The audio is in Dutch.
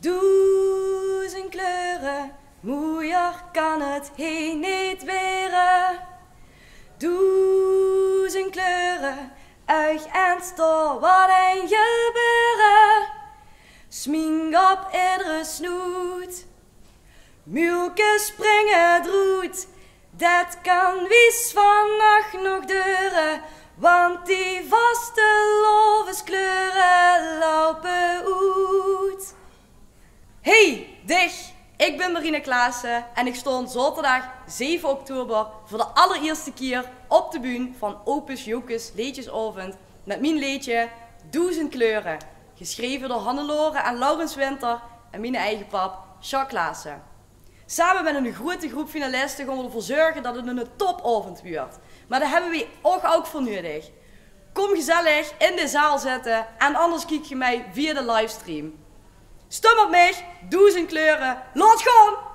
Duizend kleuren, moeier kan het heen niet weren. Duizend kleuren, uig en stor, wat een gebeuren. Smink op iedere snoet, mulke springen droet. Dat kan wies vannacht nog deuren, want die vaste lovenskleuren lopen uit. Hey, dich! Ik ben Marine Klaassen en ik stond zaterdag 7 oktober voor de allereerste keer op de bühne van Opus Jocus Liedjesavond met mijn liedje Duizend kleuren, geschreven door Hannelore en Laurens Winter en mijn eigen pap, Jacques Klaassen. Samen met een grote groep finalisten gaan we ervoor zorgen dat het een topavond wordt. Maar daar hebben we ook voor nodig. Kom gezellig in de zaal zitten en anders kijk je mij via de livestream. Stem op mij, Duizend kleuren, laat gaan!